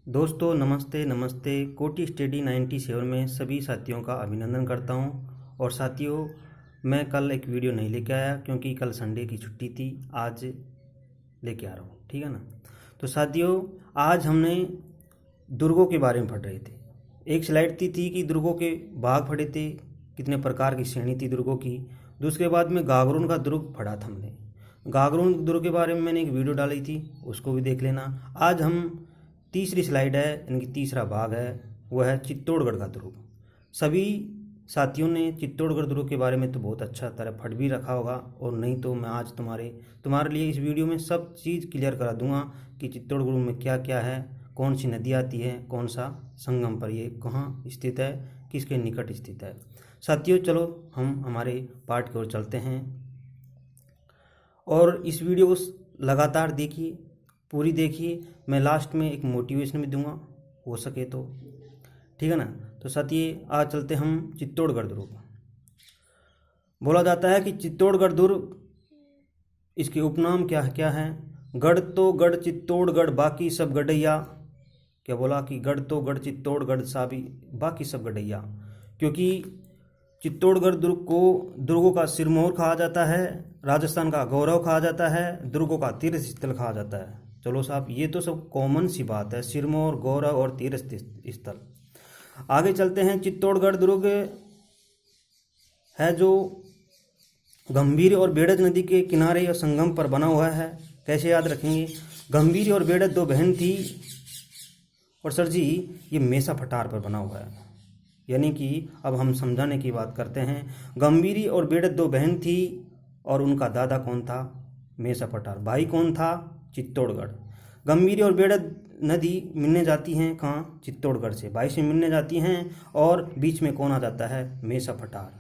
दोस्तों नमस्ते नमस्ते। कोटि स्टडी 97 में सभी साथियों का अभिनंदन करता हूं। और साथियों, मैं कल एक वीडियो नहीं लेके आया क्योंकि कल संडे की छुट्टी थी। आज लेके आ रहा हूं, ठीक है ना। तो साथियों, आज हमने दुर्गों के बारे में पढ़ रहे थे। एक स्लाइड थी कि दुर्गों के भाग पढ़े थे, कितने प्रकार की श्रेणी थी दुर्गों की। दूसरे बाद में गागरोन का दुर्ग पढ़ा था हमने। गागरोन दुर्ग के बारे में मैंने एक वीडियो डाली थी, उसको भी देख लेना। आज हम तीसरी स्लाइड है, इनकी तीसरा भाग है, वह है चित्तौड़गढ़ का दुर्ग। सभी साथियों ने चित्तौड़गढ़ दुर्ग के बारे में तो बहुत अच्छा तरह पढ़ भी रखा होगा, और नहीं तो मैं आज तुम्हारे लिए इस वीडियो में सब चीज़ क्लियर करा दूंगा कि चित्तौड़गढ़ में क्या क्या है, कौन सी नदी आती है, कौन सा संगम पर ये कहाँ स्थित है, किसके निकट स्थित है। साथियों चलो हम हमारे पाठ की ओर चलते हैं, और इस वीडियो को लगातार देखिए, पूरी देखिए। मैं लास्ट में एक मोटिवेशन भी दूंगा, हो सके तो, ठीक है ना। तो साथियों आज चलते हम चित्तौड़गढ़ दुर्ग। बोला जाता है कि चित्तौड़गढ़ दुर्ग, इसके उपनाम क्या क्या है। गढ़ तो गढ़ चित्तौड़गढ़ बाकी सब गढ़ैया। क्या बोला कि गढ़ तो गढ़ चित्तौड़गढ़ साबी बाकी सब गढ़ैया। क्योंकि चित्तौड़गढ़ दुर्ग को दुर्गों का सिरमौर कहा जाता है, राजस्थान का गौरव कहा जाता है, दुर्गों का तीर्थ स्थल कहा जाता है। चलो साहब, ये तो सब कॉमन सी बात है, सिरमौर, गौरव और तीर्थ स्थल। आगे चलते हैं। चित्तौड़गढ़ दुर्ग है जो गंभीर और बेड़ज नदी के किनारे और संगम पर बना हुआ है। कैसे याद रखेंगे? गंभीर और बेड़ज दो बहन थी, और सर जी ये मेसा पठार पर बना हुआ है। यानी कि अब हम समझाने की बात करते हैं। गंभीरी और बेड़ज दो बहन थी, और उनका दादा कौन था? मेसा पठार। भाई कौन था? चित्तौड़गढ़। गंभीरी और बेड़ज नदी मिलने जाती हैं कहाँ? चित्तौड़गढ़ से भाई से मिलने जाती हैं, और बीच में कौन आ जाता है? मेसा पठार।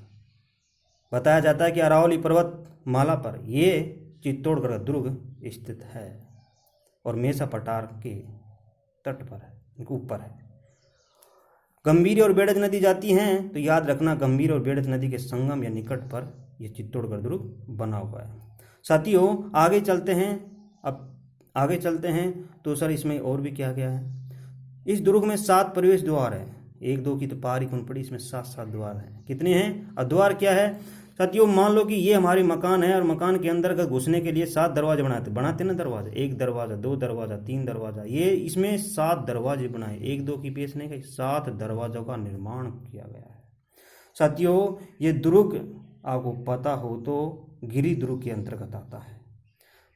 बताया जाता है कि अरावली पर्वत माला पर ये चित्तौड़गढ़ दुर्ग स्थित है, और मेसा पठार के तट पर है, ऊपर है। गंभीर और बेड़ज नदी जाती हैं, तो याद रखना गंभीर और बेड़ज नदी के संगम या निकट पर यह चित्तौड़गढ़ दुर्ग बना हुआ है। साथियों आगे चलते हैं। अब आगे चलते हैं तो सर इसमें और भी क्या क्या है। इस दुर्ग में 7 प्रवेश द्वार है। 1 2 की तो पारी कौन पड़ी, इसमें 7 द्वार हैं। कितने हैं? द्वार क्या है साथियों? मान लो कि ये हमारे मकान है, और मकान के अंदर का घुसने के लिए 7 दरवाजे बनाते ना दरवाजे। 1 दरवाजा, 2 दरवाजा, 3 दरवाजा, ये इसमें 7 दरवाजे बनाए। 1 2 की पेश नहीं, 7 दरवाजों का निर्माण किया गया है। साथियों ये दुर्ग आपको पता हो तो गिरि दुर्ग के अंतर्गत आता है।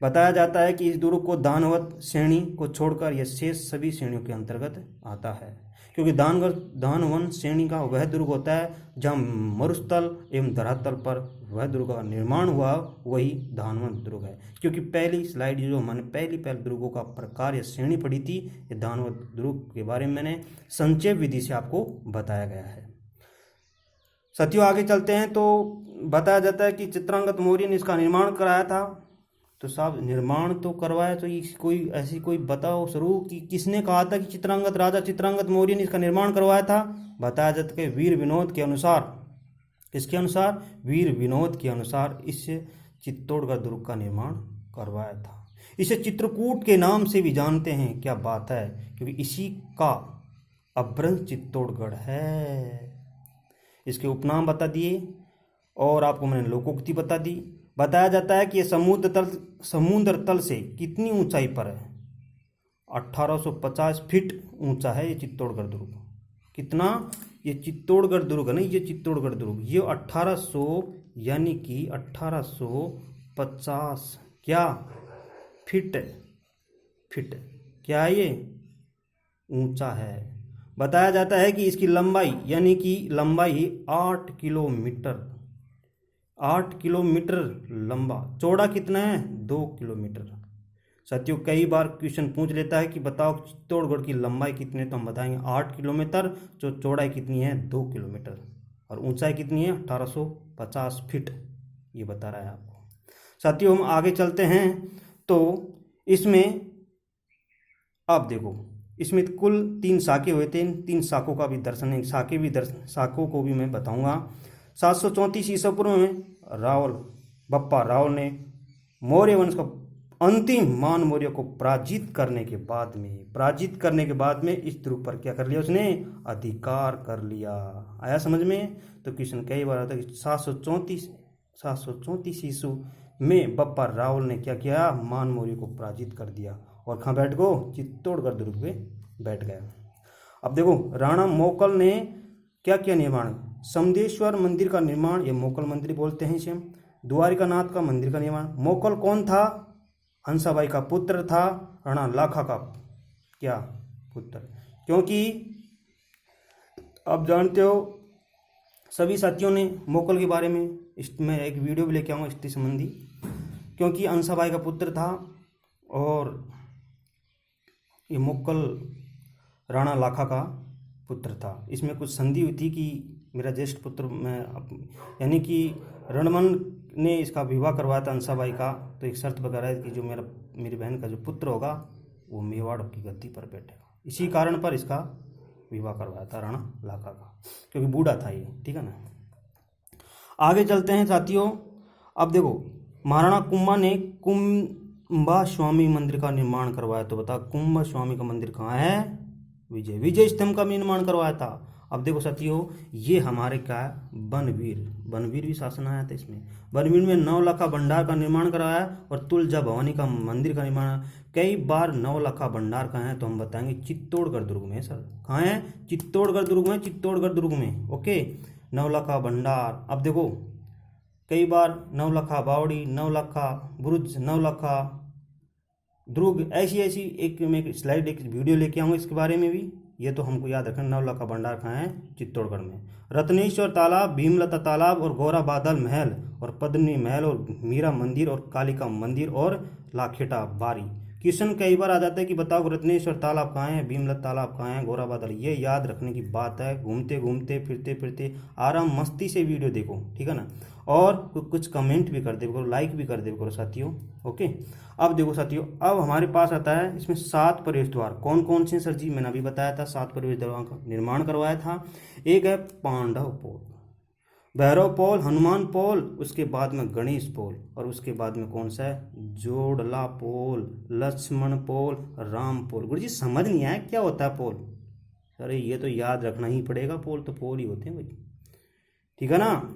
बताया जाता है कि इस दुर्ग को दानवत श्रेणी को छोड़कर यह शेष सभी श्रेणियों के अंतर्गत आता है। क्योंकि दानवन श्रेणी का वह दुर्ग होता है जहाँ मरुस्थल एवं धरातल पर वह दुर्ग का निर्माण हुआ, वही दानवन दुर्ग है। क्योंकि पहली स्लाइड जो मैंने पहली दुर्गों का प्रकार या श्रेणी पढ़ी थी, ये दानवन दुर्ग के बारे में मैंने संक्षेप विधि से आपको बताया गया है। साथियों आगे चलते हैं तो बताया जाता है कि चित्रांगद मौर्य ने इसका निर्माण कराया था। तो साहब निर्माण तो करवाया, तो कोई ऐसी कोई बताओ शुरू कि किसने कहा था कि राजा चित्रांगद मौर्य ने इसका निर्माण करवाया था। बताया जाता है वीर विनोद के अनुसार। किसके अनुसार? वीर विनोद के अनुसार इस चित्तौड़गढ़ दुर्ग का निर्माण करवाया था। इसे चित्रकूट के नाम से भी जानते हैं। क्या बात है, क्योंकि इसी का अभ्रंश चित्तौड़गढ़ है। इसके उपनाम बता दिए, और आपको मैंने लोकोक्ति बता दी। बताया जाता है कि यह समुद्र तल से कितनी ऊंचाई पर है? 1850 फीट ऊंचा है ये चित्तौड़गढ़ दुर्ग। कितना? ये चित्तौड़गढ़ दुर्ग नहीं, ये चित्तौड़गढ़ दुर्ग ये 1800 यानी कि 1850 क्या फीट क्या ये ऊंचा है। बताया जाता है कि इसकी लंबाई यानी कि लंबाई 8 किलोमीटर, 8 किलोमीटर लंबा। चौड़ा कितना है? 2 किलोमीटर। साथियों कई बार क्वेश्चन पूछ लेता है कि बताओ चित्तौड़गढ़ की लंबाई कितनी है, तो हम बताएंगे 8 किलोमीटर। जो चौड़ाई कितनी है? 2 किलोमीटर। और ऊंचाई कितनी है? 1850 फीट, ये बता रहा है आपको। साथियों हम आगे चलते हैं तो इसमें आप देखो, इसमें कुल 3 शाखे हुए थे। 3 शाखों का भी दर्शन, शाखों को भी मैं बताऊंगा। 734 ईसा पूर्व में बप्पा रावल ने मौर्य वंश का अंतिम मान मौर्य को पराजित करने के बाद में इस ध्रुव पर क्या कर लिया उसने, अधिकार कर लिया। आया समझ में। तो क्वेश्चन कई बार आता है कि 734 ईस्वी में बप्पा रावल ने क्या किया, मान मौर्य को पराजित कर दिया और कहाँ बैठ गो, चित्तौड़गढ़ दुर्ग पे बैठ गया। अब देखो राणा मोकल ने क्या किया निर्माण, समदेश्वर मंदिर का निर्माण, ये मोकल मंदिर बोलते हैं इसे। द्वारिकानाथ का मंदिर का निर्माण। मोकल कौन था, हंसाबाई का पुत्र था, राणा लाखा का क्या पुत्र। क्योंकि आप जानते हो सभी साथियों ने मोकल के बारे में मैं एक वीडियो भी लेके आऊँगा इससे संबंधी, क्योंकि हंसाबाई का पुत्र था और ये मोकल राणा लाखा का पुत्र था। इसमें कुछ संधि हुई थी कि मेरा ज्येष्ठ पुत्र मैं, यानी कि रणमन ने इसका विवाह करवाया था हंसाबाई का, तो एक शर्त वगैरह है कि जो मेरी बहन का जो पुत्र होगा वो मेवाड़ की गद्दी पर बैठेगा। इसी कारण पर इसका विवाह करवाया था राणा लाखा का, क्योंकि बूढ़ा था ये, ठीक है ना। आगे चलते हैं साथियों। अब देखो महाराणा कुंभा ने कुंभा स्वामी मंदिर का निर्माण करवाया। तो बता कुंभा स्वामी का मंदिर कहाँ है, विजय स्तंभ का निर्माण करवाया था। अब देखो साथियों ये हमारे क्या है, बनवीर भी शासन आया था इसमें। बनवीर में 9 लाखा भंडार का निर्माण कराया और तुलजा भवानी का मंदिर का निर्माण। कई बार 9 लाखा भंडार कहाँ है, तो हम बताएंगे चित्तौड़गढ़ दुर्ग में। सर कहाँ है, चित्तौड़गढ़ दुर्ग में। ओके 9 लाखा भंडार। अब देखो कई बार 9 लाखा बावड़ी, 9 लाखा बुरुज, 9 लाखा दुर्ग, ऐसी एक मैं एक स्लाइड एक वीडियो लेके आऊँगा इसके बारे में भी। ये तो हमको याद रखना। 9 लाखा भंडार कहाँ है, चित्तौड़गढ़ में। रत्नेश्वर तालाब, भीमलता तालाब और गौरा बादल महल और पद्मिनी महल और मीरा मंदिर और कालिका मंदिर और लाखेटा बारी। क्वेश्चन कई बार आ जाता है कि बताओ रत्नेश्वर तालाब कहाँ है, भीमलता तालाब कहाँ है, गौरा बादल। ये याद रखने की बात है। घूमते घूमते फिरते आराम मस्ती से वीडियो देखो, ठीक है ना। और कुछ कमेंट भी कर दे करो, लाइक भी कर दे करो साथियों। ओके अब देखो साथियों, अब हमारे पास आता है इसमें 7 प्रवेश द्वार। कौन कौन से सर जी, मैंने अभी बताया था 7 प्रवेश द्वार का निर्माण करवाया था। एक है पांडव पोल, भैरव पोल, हनुमान पोल, उसके बाद में गणेश पोल और उसके बाद में कौन सा है, जोड़ला पोल, लक्ष्मण पोल, राम पोल। गुरु जी समझ नहीं आया क्या होता है पोल। अरे ये तो याद रखना ही पड़ेगा, पोल तो पोल ही होते हैं भाई, ठीक है ना।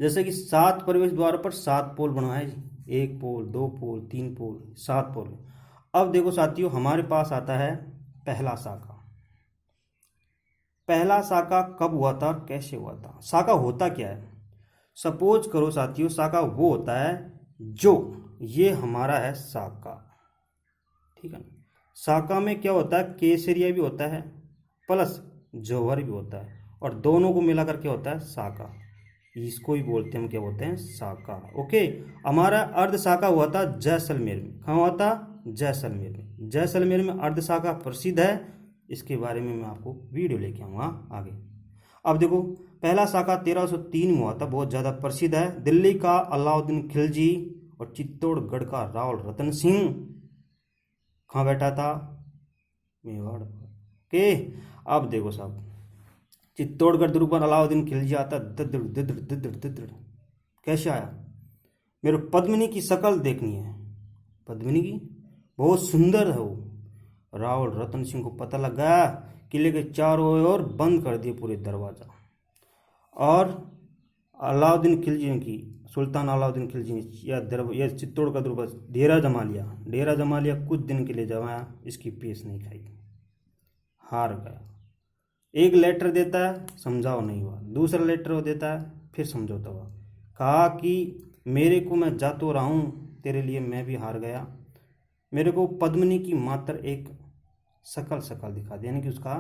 जैसे कि 7 प्रवेश द्वार पर 7 पोल बनवाए जी, 1 पोल, 2 पोल, 3 पोल, 7 पोल। अब देखो साथियों हमारे पास आता है पहला साका। पहला साका कब हुआ था, कैसे हुआ था। साका होता क्या है, सपोज करो साथियों साका वो होता है जो, ये हमारा है साका, ठीक है ना। साका में क्या होता है, केसरिया भी होता है प्लस जौहर भी होता है और दोनों को मिलाकर क्या होता है साका। इसको ही बोलते हैं हम क्या बोलते हैं, साका। ओके हमारा अर्ध साका हुआ था जैसलमेर में। कहाँ हुआ था, जैसलमेर में। जैसलमेर में अर्ध साका प्रसिद्ध है, इसके बारे में मैं आपको वीडियो लेके आऊँगा आगे। अब देखो पहला साका 1303 में हुआ था, बहुत ज़्यादा प्रसिद्ध है। दिल्ली का अलाउद्दीन खिलजी और चित्तौड़गढ़ का रावल रतन सिंह कहाँ बैठा था, मेवाड़। ओके अब देखो साहब चित्तौड़गढ़ दुर्ग पर अलाउद्दीन खिलजी आता, दिद्र कैसे आया। मेरे पद्मिनी की शक्ल देखनी है, पद्मिनी की बहुत सुंदर है वो। रावल रतन सिंह को पता लग गया, किले के चारों ओर बंद कर दिए पूरे दरवाजा। और अलाउद्दीन खिलजी की, सुल्तान अलाउद्दीन खिलजी ने यह चित्तौड़ का दुर्ग डेरा जमा लिया। कुछ दिन के लिए जमाया, इसकी पेश नहीं खाई, हार गया। एक लेटर देता है, समझाओ नहीं हुआ। दूसरा लेटर वो देता है, फिर समझौता हुआ। कहा कि मेरे को मैं जा तो रहा हूँ तेरे लिए, मैं भी हार गया। मेरे को पद्मिनी की मात्र एक शकल दिखा दे, यानी कि उसका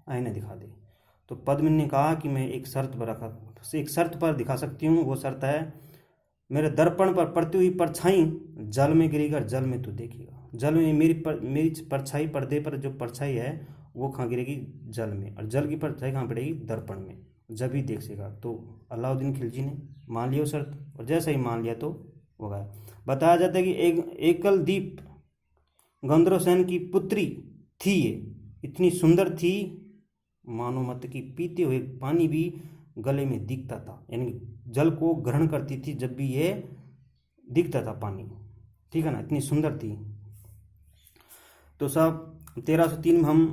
आईना दिखा दे। तो पद्मिनी ने कहा कि मैं एक शर्त पर दिखा सकती हूँ। वो शर्त है मेरे दर्पण पर पड़ती हुई परछाई जल में गिरेगा, जल में तू देखेगा। जल में मेरी परछाई, पर्दे पर जो परछाई है वो कहाँ गिरेगी, जल में। और जल की परछाई कहाँ पड़ेगी, दर्पण में, जब ही देखेगा। तो अलाउद्दीन खिलजी ने मान लिया शर्त, और जैसे ही मान लिया तो हो गया। बताया जाता है कि एकल दीप गंधर्वसेन की पुत्री थी, ये इतनी सुंदर थी मानो मत कि पीते हुए पानी भी गले में दिखता था, यानी जल को ग्रहण करती थी जब भी ये दिखता था पानी। ठीक है ना, इतनी सुंदर थी। तो सब 1303 में हम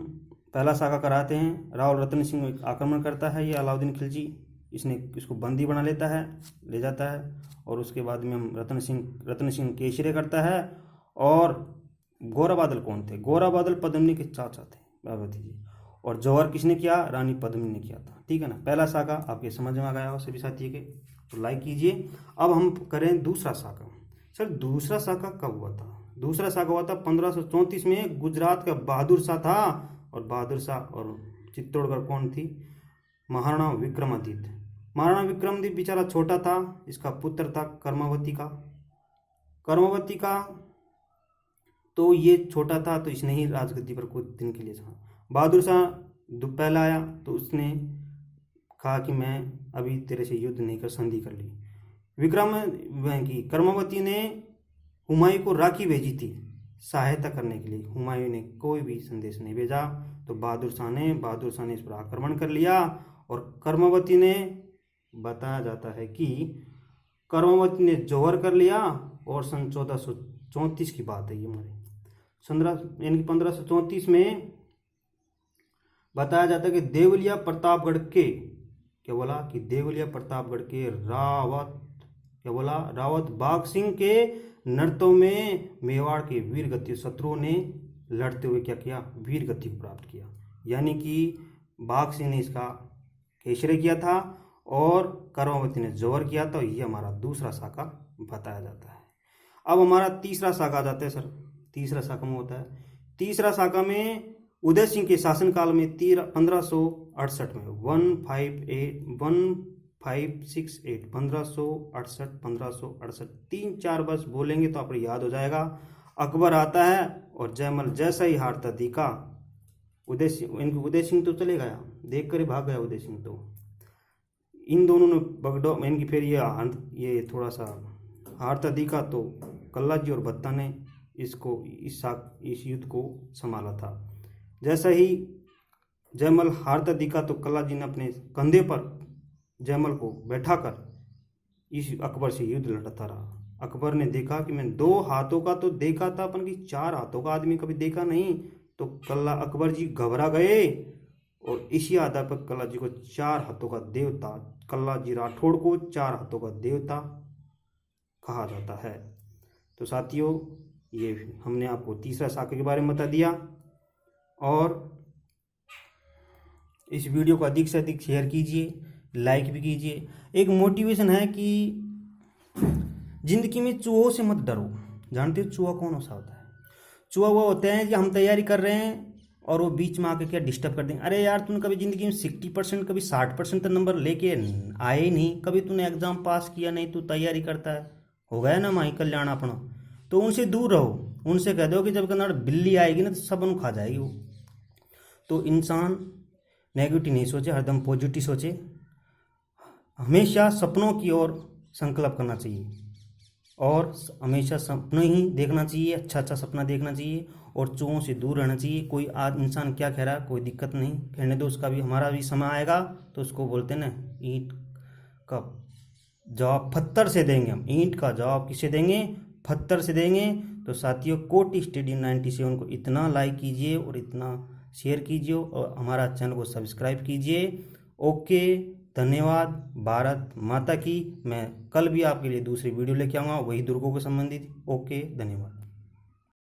पहला साका कराते हैं। राव रतन सिंह आक्रमण करता है, ये अलाउद्दीन खिलजी, इसको बंदी बना लेता है, ले जाता है। और उसके बाद में हम रतन सिंह केशरे करता है। और गोरा बादल कौन थे? गोरा बादल पद्मिनी के चाचा थे, बाबती जी। और जौहर किसने किया? रानी पद्मिनी ने किया था। ठीक है ना, पहला साका आपके समझ में आ गया हो सभी साथी के, तो लाइक कीजिए। अब हम करें दूसरा साका। सर दूसरा साका कब हुआ था? दूसरा साका हुआ था 1534 में। गुजरात का बहादुर शाह था, और बहादुर शाह और चित्तौड़गढ़ कौन थी? महाराणा विक्रमादित्य। महाराणा विक्रमादित्य बेचारा छोटा था, इसका पुत्र था कर्मावती का। तो ये छोटा था, तो इसने ही राजगद्दी पर कुछ दिन के लिए था। बहादुर शाह पहला आया, तो उसने कहा कि मैं अभी तेरे से युद्ध नहीं कर, संधि कर ली। कर्मावती ने हुमायूं को राखी भेजी थी सहायता करने के लिए। हुमायूं ने कोई भी संदेश नहीं भेजा, तो बहादुर शाह ने इस पर आक्रमण कर लिया। और कर्मावती ने, बताया जाता है कि कर्मावती ने जौहर कर लिया। और सन 1434 की बात है ये हमारे, 1534 में बताया जाता है कि देवलिया प्रतापगढ़ के, क्या बोला कि देवलिया प्रतापगढ़ के रावत बाघ सिंह के नर्तों में मेवाड़ के वीर गति शत्रुओं ने लड़ते हुए क्या किया? वीर गति को प्राप्त किया। यानी कि बाघ सिंह ने इसका केशरे किया था और कर्मावती ने जौहर किया था। ये हमारा दूसरा साका बताया जाता है। अब हमारा तीसरा साका आ जाता है। सर तीसरा साका में होता है, तीसरा साका में उदय सिंह के शासनकाल में 1568 में 1568 3-4 वर्ष बोलेंगे तो आपको याद हो जाएगा। अकबर आता है और जयमल जैसा ही हारता दिखा, उदय सिंह तो चले गया, देख कर ही भाग गया उदय सिंह। तो इन दोनों ने बगडो इनकी फिर ये थोड़ा सा हारता दिखा, तो कल्ला जी और बत्ता ने इस युद्ध को संभाला था। जैसा ही जयमल हारता दिखा, तो कल्ला जी ने अपने कंधे पर जयमल को बैठाकर इस अकबर से युद्ध लड़ता रहा। अकबर ने देखा कि मैं 2 हाथों का तो देखा था, अपन की 4 हाथों का आदमी कभी देखा नहीं। तो अकबर जी घबरा गए, और इसी आधार पर कल्ला जी को 4 हाथों का देवता, कल्ला जी राठौड़ को 4 हाथों का देवता कहा जाता है। तो साथियों, ये हमने आपको तीसरा साका के बारे में बता दिया। और इस वीडियो को अधिक से अधिक शेयर कीजिए, लाइक भी कीजिए। एक मोटिवेशन है कि जिंदगी में चूहों से मत डरो। जानते हो चूहा कौन सा होता है? चूहा वो होते हैं कि हम तैयारी कर रहे हैं और वो बीच में आके क्या डिस्टर्ब कर देंगे। अरे यार, तूने कभी ज़िंदगी में 60%, कभी 60% तक नंबर लेके आए ही नहीं, कभी तूने एग्ज़ाम पास किया नहीं, तू तैयारी करता है, हो गया ना माई कल्याण अपना। तो उनसे दूर रहो, उनसे कह दो कि जब कनाड़ बिल्ली आएगी ना तो सब उन्हें खा जाएगी वो। तो इंसान नेगेटिव नहीं सोचे, हरदम पॉजिटिव सोचे। हमेशा सपनों की ओर संकल्प करना चाहिए, और हमेशा सपने ही देखना चाहिए, अच्छा सपना देखना चाहिए, और चूहों से दूर रहना चाहिए। कोई इंसान क्या कह रहा है, कोई दिक्कत नहीं, कहने दो, उसका भी हमारा भी समय आएगा। तो उसको बोलते हैं ना, ईंट का जवाब पत्थर से देंगे हम। ईंट का जवाब किससे देंगे? पत्थर से देंगे। तो साथियों, कोटि स्टेडियम 97 को इतना लाइक कीजिए और इतना शेयर कीजिए, और हमारा चैनल को सब्सक्राइब कीजिए। ओके, धन्यवाद। भारत माता की। मैं कल भी आपके लिए दूसरी वीडियो लेके आऊँगा, वही दुर्गों को संबंधित। ओके, धन्यवाद।